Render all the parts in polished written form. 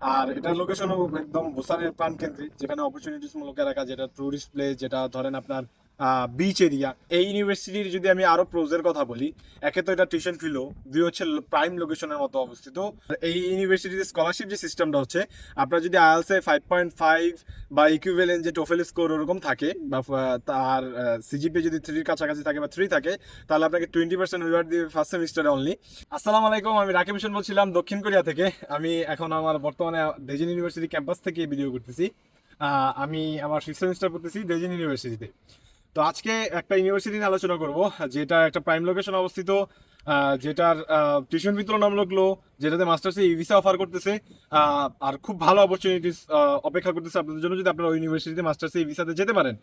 আর এটার লোকেশনও একদম বুসানের প্রাণকেন্দ্রে, যেখানে অপরচুনিটিস মূলক এলাকা, যেটা টুরিস্ট প্লেস, যেটা ধরেন আপনার বিচ এরিয়া। এই ইউনিভার্সিটির যদি আমি আরো প্রোজের কথা বলি, একে তো এটা টিউশন ফি লো, দুই হচ্ছে প্রাইম লোকেশনের মতো অবস্থিত। এই ইউনিভার্সিটির স্কলারশিপ যে সিস্টেমটা হচ্ছে, আপনার যদি আইএলসে 5.5 বা ইকুইভ্যালেন্ট যে টোফেল স্কোর ওরকম থাকে, বা তার সিজিপি যদি 3-র কাছাকাছি থাকে বা 3 থাকে, তাহলে আপনাকে 20% ওয়েভার দিবে ফার্স্ট সেমিস্টারে অনলি। আসসালামু আলাইকুম, আমি রাকিব হোসেন বলছিলাম দক্ষিণ কোরিয়া থেকে। আমি এখন আমার বর্তমানে দেজিন ইউনিভার্সিটি ক্যাম্পাস থেকে ভিডিও করতেছি। আমি আমার 6th সেমিস্টার পড়তেছি দেজিন ইউনিভার্সিটিতে। তো আজকে একটা ইউনিভার্সিটি নিয়ে আলোচনা করব, যেটা একটা প্রাইম লোকেশন অবস্থিত, যেটার টিউশন ফি তুলনামূলক লো, যেটাতে মাস্টার্সে ই ভিসা অফার করতেছে, আর খুব ভালো অপরচুনিটিস অপেক্ষা করতেছে আপনাদের জন্য যদি আপনারা ওই ইউনিভার্সিটিতে মাস্টার্সে ই ভিসাতে যেতে পারেন।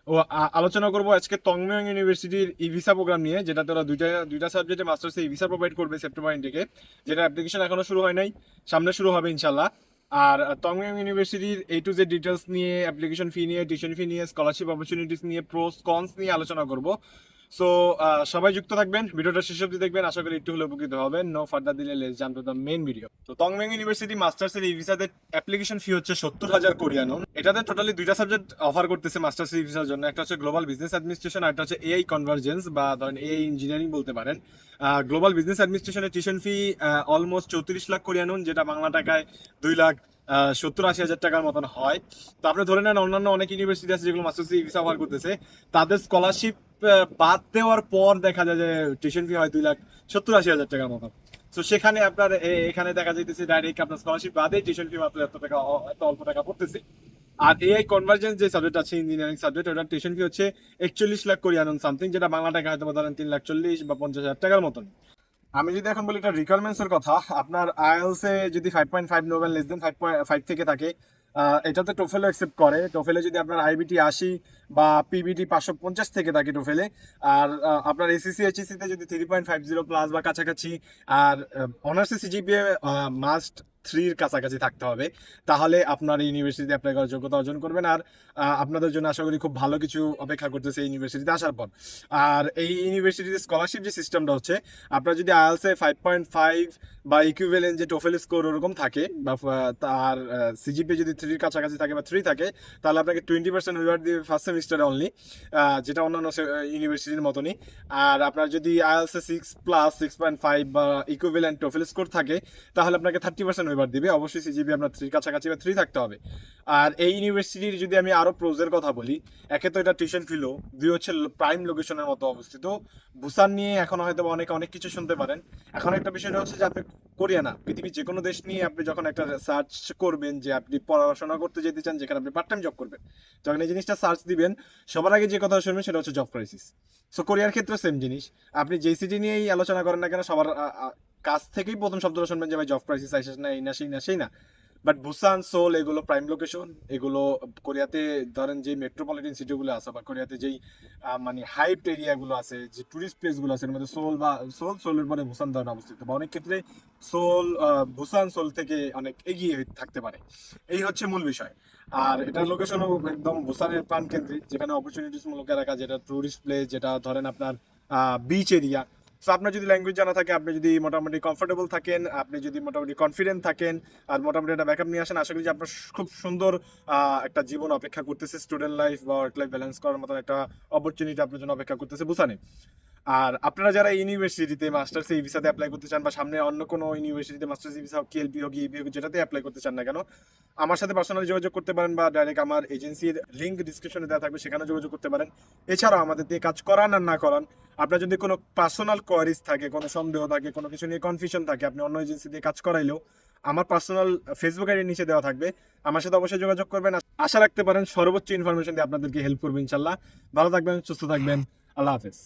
ও আলোচনা করব আজকে তংমিয়ং ইউনিভার্সিটির ই ভিসা প্রোগ্রাম নিয়ে, যেটাতে ওরা দুইটা সাবজেক্টে মাস্টার্সে ই ভিসা প্রোভাইড করবে সেপ্টেম্বর থেকে, যেটা অ্যাপ্লিকেশন এখনো শুরু হয় নাই, সামনে শুরু হবে ইনশাল্লাহ। আর তংমিয়ং ইউনিভার্সিটির A to Z ডিটেলস নিয়ে, অ্যাপ্লিকেশন ফি নিয়ে, টিউশন ফি নিয়ে, স্কলারশিপ অপরচুনিটিস নিয়ে, প্রোস কনস নিয়ে আলোচনা করব। সো সবাই যুক্ত থাকবেন, ভিডিওটা শেষ অবধি দেখবেন, আশা করি একটু হলে উপকৃত হবেন। নো ফার্দার দিলে let's jump to the main video. তো তংমিয়ং ইউনিভার্সিটি মাস্টার্সের ই ভিসাতে অ্যাপ্লিকেশন ফি হচ্ছে 70,000 কোরিয়ান ওন। এটাতে টোটালি দুইটা সাবজেক্ট অফার করতেছে মাস্টার্স ই ভিসার জন্য, একটা হচ্ছে গ্লোবাল বিজনেস অ্যাডমিনিস্ট্রেশন, আর একটা হচ্ছে এআই কনভার্জেন্স, বা ধরেন এআই ইঞ্জিনিয়ারিং বলতে পারেন। গ্লোবাল বিজনেস অ্যাডমিনিস্ট্রেশনের tuition fee almost 34 lakh Korean won, যেটা বাংলা টাকায় 2,70,80,000 টাকার মতন হয়। তো আপনি ধরে নেন অন্যান্য অনেক ইউনিভার্সিটি আছে যেগুলো মাস্টার্স ভিসা অফার করতেছে, তাদের স্কলারশিপ বাদ দেওয়ার পর দেখা যায় যে টিউশন ফি হয় 2,70,80,000 টাকার মতো। তো সেখানে আপনার এখানে দেখা যাইতেছে ডাইরেক্ট আপনার স্কলারশিপ বাদে টিউশন ফি মাত্র এত টাকা, এত অল্প টাকা পড়তেছে। আর এআই কনভার্জেন্স যে সাবজেক্ট আছে, ইঞ্জিনিয়ারিং সাবজেক্ট, ওটার টিউশন ফি হচ্ছে 41 লাখ কোরিয়ান সামথিং, যেটা বাংলা টাকা হয়তো ধরেন 3,40,000 বা 50,000 টাকার মতন। আমি যদি এখন বলি এটা রিকোয়ারমেন্টস এর কথা, আপনার আইএলস এ যদি 5.5 নোবেল লেস দেন 5.5 থেকে থাকে, এটাতে টোফেলও অ্যাকসেপ্ট করে। টোফেলে যদি আপনার আইবিটি 80 বা পিবিটি 550 থেকে থাকে টোফেলে, আর আপনার এসিসি এইচএসসি তে যদি 3.50 প্লাস বা কাছাকাছি, আর অনার্স সিজিপিএ মাস্ট 3-র কাছাকাছি থাকতে হবে, তাহলে আপনার এই ইউনিভার্সিটিতে অ্যাপ্লাই করার যোগ্যতা অর্জন করবেন। আর আপনাদের জন্য আশা করি খুব ভালো কিছু অপেক্ষা করতেছে এই ইউনিভার্সিটিতে আসার পর। আর এই ইউনিভার্সিটিতে স্কলারশিপ যে সিস্টেমটা হচ্ছে, আপনার যদি আইএলসে 5.5 বা ইকুইভ্যালেন্ট যে টোফেল স্কোর ওরকম থাকে, বা তার সিজিপি যদি 3-র কাছাকাছি থাকে বা 3 থাকে, তাহলে আপনাকে 20% ওয়েভার দিবে ফার্স্ট সেমিস্টারে অনলি, যেটা অন্যান্য ইউনিভার্সিটির মতনই। আর আপনার যদি আইএলসে 6+, 6.5 বা ইকুইভ্যালেন্ট টোফেল স্কোর থাকে, তাহলে আপনাকে 30% ওয়েভার দিবে। অবশ্যই সিজিপি আপনার 3-র কাছাকাছি বা 3 থাকতে হবে। আর এই ইউনিভার্সিটির যদি আমি আরো প্রোজের কথা বলি, একে তো এটা টিউশন ফি লো, দুই হচ্ছে প্রাইম লোকেশনের মতো অবস্থিত। বুসান নিয়ে এখন হয়তো অনেকে অনেক কিছু শুনতে পারেন। এখন একটা বিষয়টা হচ্ছে যে আপনি কোরিয়া না, পৃথিবীর যে কোনো দেশ নিয়ে আপনি যখন একটা সার্চ করবেন যে আপনি পড়াশোনা করতে যেতে চান, যেখানে আপনি পার্ট টাইম জব করবেন, যখন এই জিনিসটা সার্চ দিবেন, সবার আগে যে কথা শুনবেন সেটা হচ্ছে জব ক্রাইসিস। সো কোরিয়ার ক্ষেত্রে সেম জিনিস। আপনি যেই সিটি নিয়েই আলোচনা করেন না কেন, সবার কাছ থেকেই প্রথম শব্দটা শুনবেন যে ভাই জব ক্রাইসিস আইসেস না, এই না সেই না সেই না। বাট বুসান, সোল এগুলো প্রাইম লোকেশন। এগুলো কোরিয়াতে ধরেন যে মেট্রোপলিটন সিটিগুলো আছে, বা কোরিয়াতে যেই মানে হাইপড এরিয়াগুলো আছে, যে টুরিস্ট প্লেসগুলো আছে, এর মধ্যে সোলের পরে বুসান ধরেন অবস্থিত, বা অনেক ক্ষেত্রে সোল বুসান সোল থেকে অনেক এগিয়ে থাকতে পারে। এই হচ্ছে মূল বিষয়। আর এটার লোকেশনও একদম বুসানের প্রাণকেন্দ্রে, যেখানে অপরচুনিটিস মূলক এলাকা, যেটা টুরিস্ট প্লেস, যেটা ধরেন আপনার বিচ এরিয়া। সো আপনার যদি ল্যাঙ্গুয়েজ জানা থাকে, আপনি যদি মোটামুটি কমফোর্টেবল থাকেন, আপনি যদি মোটামুটি কনফিডেন্ট থাকেন, আর মোটামুটি একটা ব্যাকআপ নিয়ে আসেন, আশা করি যে আপনার খুব সুন্দর একটা জীবন অপেক্ষা করতেছে, স্টুডেন্ট লাইফ বা ওয়ার্ক লাইফ ব্যালেন্স করার মতো একটা অপরচুনিটি আপনার জন্য অপেক্ষা করতেছে বুসানে। আর আপনারা যারা ইউনিভার্সিটিতে মাস্টার্স এই ভিসাতে অ্যাপ্লাই করতে চান, বা সামনে অন্য কোনো ইউনিভার্সিটিতে মাস্টার্স ভিসা হোক, কেএলপি হোক, ইবি হোক, যেটাতে অ্যাপ্লাই করতে চান না কেন, আমার সাথে পার্সোনালি যোগাযোগ করতে পারেন, বা ডাইরেক্ট আমার এজেন্সির লিঙ্ক ডিসক্রিপশনে দেওয়া থাকবে, সেখানে যোগাযোগ করতে পারেন। এছাড়াও আমাদের দিয়ে কাজ করান আর না করান, আপনার যদি কোনো পার্সোনাল কোয়ারিজ থাকে, কোনো সন্দেহ থাকে, কোনো কিছু নিয়ে কনফিউশন থাকে, আপনি অন্য এজেন্সি দিয়ে কাজ করাইলেও আমার পার্সোনাল ফেসবুক আইডির নিচে দেওয়া থাকবে, আমার সাথে অবশ্যই যোগাযোগ করবেন। আশা রাখতে পারেন সর্বোচ্চ ইনফরমেশন দিয়ে আপনাদেরকে হেল্প করবে ইনশাল্লাহ। ভালো থাকবেন, সুস্থ থাকবেন, আল্লাহ হাফেজ।